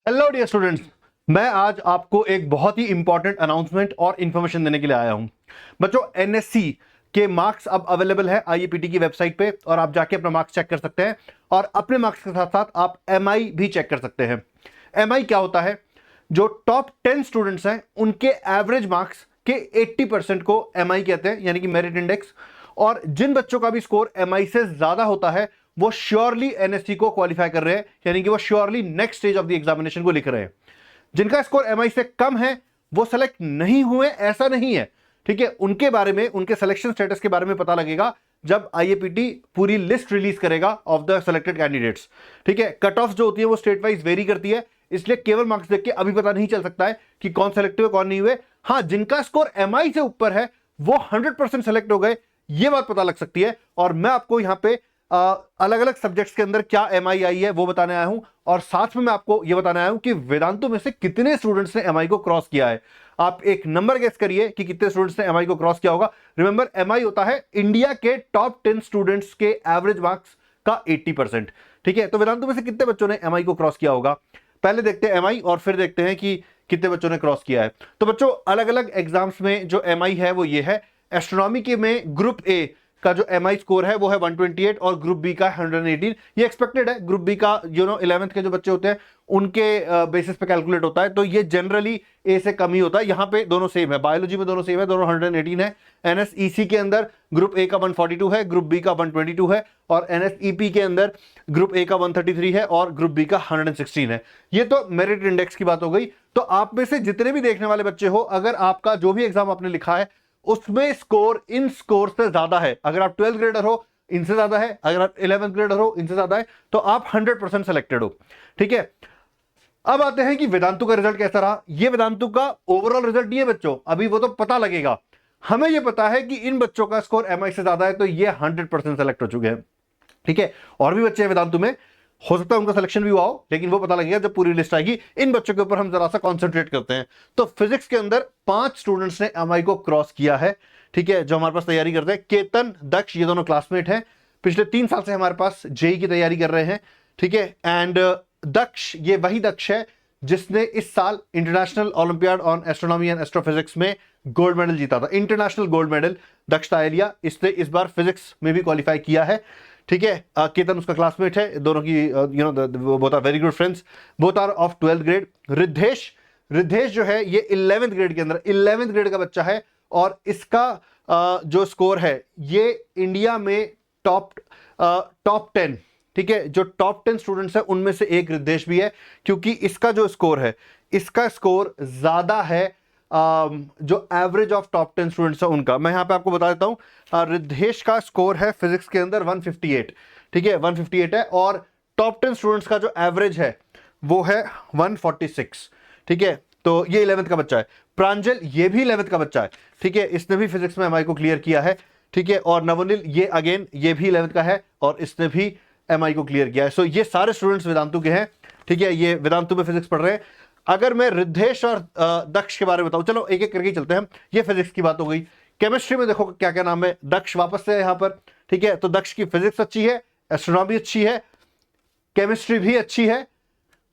Hello dear students, मैं आज आपको एक बहुत ही इंपॉर्टेंट अनाउंसमेंट और इंफॉर्मेशन देने के लिए आया हूं। बच्चों, एनएससी के मार्क्स अब अवेलेबल है आईएपीटी की वेबसाइट पे और आप जाके अपना मार्क्स चेक कर सकते हैं और अपने मार्क्स के साथ साथ आप एमआई भी चेक कर सकते हैं। एमआई क्या होता है? जो टॉप 10 स्टूडेंट्स हैं उनके एवरेज मार्क्स के 80% को एमआई कहते हैं, यानी कि मेरिट इंडेक्स। और जिन बच्चों का भी स्कोर एमआई से ज्यादा होता है वो श्योरली एनएससी को क्वालिफाई कर रहे हैं, यानी कि वो surely next stage of the examination को लिख रहे हैं। जिनका स्कोर एमआई से कम है वो सेलेक्ट नहीं हुए, ऐसा नहीं है। ठीक है, उनके बारे में, उनके सिलेक्शन स्टेटस के बारे में पता लगेगा जब आईएपीटी पूरी लिस्ट रिलीज करेगा ऑफ द सेलेक्टेड कैंडिडेट्स। ठीक है, कट ऑफ जो होती है वो स्टेट वाइज वेरी करती है, इसलिए केवल मार्क्स देख के अभी पता नहीं चल सकता है कि कौन सेलेक्ट हुए कौन नहीं हुए। हाँ, जिनका स्कोर एमआई से ऊपर है वो 100% सेलेक्ट हो गए, ये बात पता लग सकती है। और मैं आपको यहां पे अलग अलग सब्जेक्ट्स के अंदर क्या एमआई आई है वो बताने आया हूं, और साथ में मैं आपको यह बताने आया हूं कि वेदांतु में से कितने स्टूडेंट्स ने एमआई को क्रॉस किया है। आप एक नंबर गेस करिए कि कितने स्टूडेंट्स ने एमआई को क्रॉस किया होगा। रिमेंबर, एमआई होता है इंडिया के टॉप 10 स्टूडेंट्स के एवरेज मार्क्स का 80%। ठीक है, तो वेदांतु में से कितने बच्चों ने एमआई को क्रॉस किया होगा? पहले देखते हैं एमआई और फिर देखते हैं कि कितने बच्चों ने क्रॉस किया है। तो बच्चों, अलग अलग एग्जाम्स में जो एमआई है वो ये है। एस्ट्रोनॉमी के में ग्रुप ए का जो एमआई स्कोर है वो है 128 और ग्रुप बी का 118। ये एक्सपेक्टेड है, ग्रुप बी का 11th के जो बच्चे होते हैं उनके बेसिस पे कैलकुलेट होता है, तो ये जनरली ए से कम ही होता है। यहां पे दोनों सेम है, बायोलॉजी में दोनों सेम है, दोनों 118 है। एनएसईसी के अंदर ग्रुप ए का 142 है, ग्रुप बी का 122 है, और एनएसईपी के अंदर ग्रुप ए का 133 है और ग्रुप बी का 116 है। ये तो मेरिट इंडेक्स की बात हो गई। तो आप में से जितने भी देखने वाले बच्चे हो, अगर आपका जो भी एग्जाम आपने लिखा है उसमें स्कोर इन स्कोर से ज्यादा है, अगर आप 12th ग्रेडर हो इनसे ज्यादा है, अगर आप 11th ग्रेडर हो इनसे ज्यादा है, तो आप 100% सेलेक्टेड हो। ठीक है, अब आते हैं कि वेदांतु का रिजल्ट कैसा रहा। ये वेदांतु का ओवरऑल रिजल्ट नहीं है बच्चों, अभी वो तो पता लगेगा। हमें यह पता है कि इन बच्चों का स्कोर एमआई से ज्यादा है, तो ये 100% सेलेक्ट हो चुके हैं। ठीक है, और भी बच्चे हैं वेदांतु में, हो सकता है उनका सिलेक्शन भी हुआ हो, लेकिन वो पता लगेगा जब पूरी लिस्ट आएगी। इन बच्चों के ऊपर हम जरा सा कॉन्सेंट्रेट करते हैं। तो फिजिक्स के अंदर 5 स्टूडेंट्स ने एमआई को क्रॉस किया है। ठीक है, जो हमारे पास तैयारी करते हैं, केतन, दक्ष, ये दोनों क्लासमेट हैं, पिछले 3 साल से हमारे पास जेई की तैयारी कर रहे हैं। ठीक है, एंड दक्ष, ये वही दक्ष है जिसने इस साल international olympiad on astronomy and astrophysics में गोल्ड मेडल जीता था, इंटरनेशनल गोल्ड मेडल दक्ष तायलिया। इसने इस बार फिजिक्स में भी क्वालिफाई किया है। ठीक है, केतन उसका क्लासमेट है, दोनों की both are very good friends, both are of 12th grade. Riddhesh जो है ये 11th ग्रेड के अंदर 11th ग्रेड का बच्चा है, और इसका जो स्कोर है ये इंडिया में टॉप 10, ठीक है, जो टॉप 10 स्टूडेंट्स है उनमें से एक रिद्धेश भी है, क्योंकि इसका जो स्कोर है, इसका स्कोर ज्यादा है जो एवरेज ऑफ टॉप 10 स्टूडेंट्स है उनका। मैं यहां पे आपको बता देता हूं, रिद्धेश का स्कोर है फिजिक्स के अंदर 158। ठीक है, 158 है, और टॉप 10 स्टूडेंट्स का जो एवरेज है वो है 146। ठीक है, तो ये 11th का बच्चा है। प्रांजल, ये भी 11th का बच्चा है। ठीक है, इसने भी फिजिक्स में एमआई को क्लियर किया है। ठीक है, और नवनील, ये अगेन ये भी 11th का है और इसने भी एमआई को क्लियर किया है। सो ये सारे स्टूडेंट्स वेदांतु के हैं। ठीक है, ये वेदांतु में फिजिक्स पढ़ रहे हैं। अगर मैं रिद्धेश और दक्ष के बारे में बताऊं, चलो एक एक करके चलते हैं। ये फिजिक्स की बात हो गई। केमिस्ट्री में देखो क्या क्या नाम है। दक्ष वापस से यहां पर। ठीक है, तो दक्ष की फिजिक्स अच्छी है, एस्ट्रोनॉमी अच्छी है, केमिस्ट्री भी अच्छी है,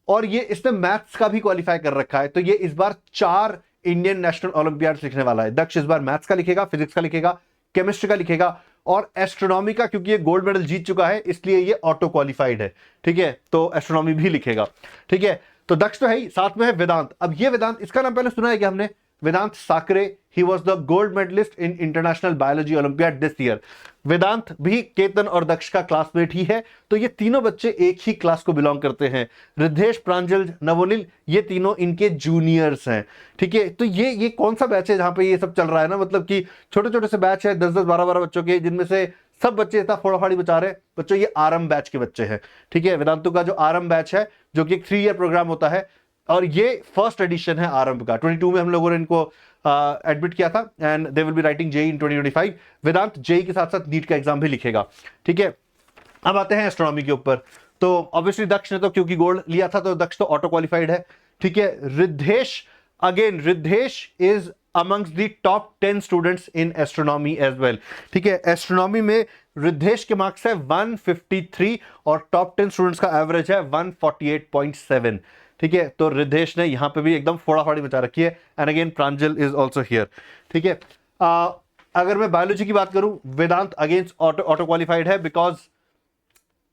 और ये इसने मैथ्स का भी क्वालिफाई कर रखा है। तो ये इस बार 4 इंडियन नेशनल ओलंपियाड लिखने वाला है। दक्ष इस बार मैथ्स का लिखेगा, फिजिक्स का लिखेगा, केमिस्ट्री का लिखेगा, और एस्ट्रोनॉमी का, क्योंकि ये गोल्ड मेडल जीत चुका है इसलिए ये ऑटो क्वालिफाइड है। ठीक है, तो एस्ट्रोनॉमी भी लिखेगा। ठीक है, तो दक्ष तो है ही, साथ में है वेदांत। अब ये वेदांत, इसका नाम पहले सुना है क्या हमने? Vedant Sakre, he was the gold medalist in international biology olympiad this year. Vedant भी केतन और दक्ष का क्लासमेट ही है, तो ये तीनों बच्चे एक ही क्लास को बिलोंग करते हैं। रिद्धेश, प्रांजल, नवोनिल, ये तीनों इनके जूनियर्स हैं। ठीक है, तो ये कौन सा बैच है जहां पे ये सब चल रहा है ना, मतलब कि छोटे छोटे से बैच है, 10-10, 12-12 बच्चों के, जिनमें से सब बच्चे इतना फोड़ाफाड़ी बचा रहे बच्चों। ये आरंभ बैच के बच्चे हैं। ठीक है, वेदांतु का जो आरंभ बैच है, जो कि एक 3 ईयर प्रोग्राम होता है, और ये फर्स्ट एडिशन है आरंभ का। 22 में हम लोगों ने इनको एडमिट किया था, and they will be writing JEE in 2025। Vedant JEE के साथ साथ नीट का एग्जाम भी लिखेगा। ठीक है, अब आते हैं एस्ट्रोनॉमी के ऊपर। तो ऑब्वियसली दक्ष ने तो क्योंकि गोल्ड लिया था तो दक्ष तो ऑटो क्वालिफाइड है। ठीक है, Riddhesh, again Riddhesh is amongst the top 10 students in astronomy as well। ठीक है, एस्ट्रोनॉमी में रिद्धेश के मार्क्स है 153 और टॉप 10 स्टूडेंट्स का एवरेज है 148.7। ठीक है, तो रिद्धेश ने यहाँ पे भी एकदम फोड़ाफोड़ी मचा रखी है, and again Pranjal is also here. ठीक है, अगर मैं बायोलॉजी की बात करूं, वेदांत अगेंस्ट ऑटो क्वालिफाइड है because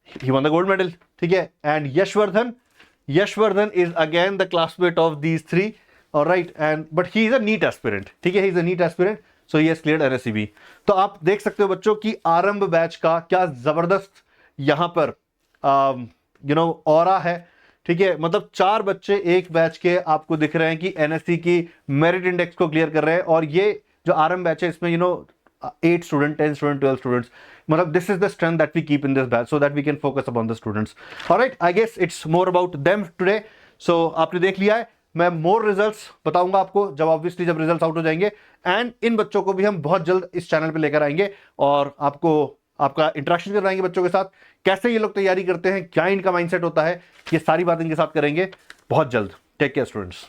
he won the gold medal. ठीक है, and Yashvardhan is again the classmate of these three, alright, and but he is a NEET aspirant. ठीक है, he is a NEET aspirant, so he has cleared NSCB. तो आप देख सकते हो बच्चों की आरंभ बैच का क्या जबरदस्त यहां पर ऑरा है। ठीक है, मतलब 4 बच्चे एक बैच के आपको दिख रहे हैं कि एनएससी की मेरिट इंडेक्स को क्लियर कर रहे हैं, और ये जो आरंभ बैच है इसमें 8 स्टूडेंट, 10 स्टूडेंट, 12 स्टूडेंट्स, मतलब this is the strength that we keep in this batch so that we can focus upon the students. Alright, I guess it's more about them today. So आपने देख लिया है, मैं मोर results बताऊंगा आपको जब results out हो जाएंगे, एंड इन बच्चों को भी हम बहुत जल्द इस चैनल पे लेकर आएंगे और आपको आपका इंटरेक्शन करवाएंगे बच्चों के साथ, कैसे ये लोग तैयारी करते हैं, क्या इनका माइंडसेट होता है, ये सारी बात इनके साथ करेंगे बहुत जल्द। Take care students.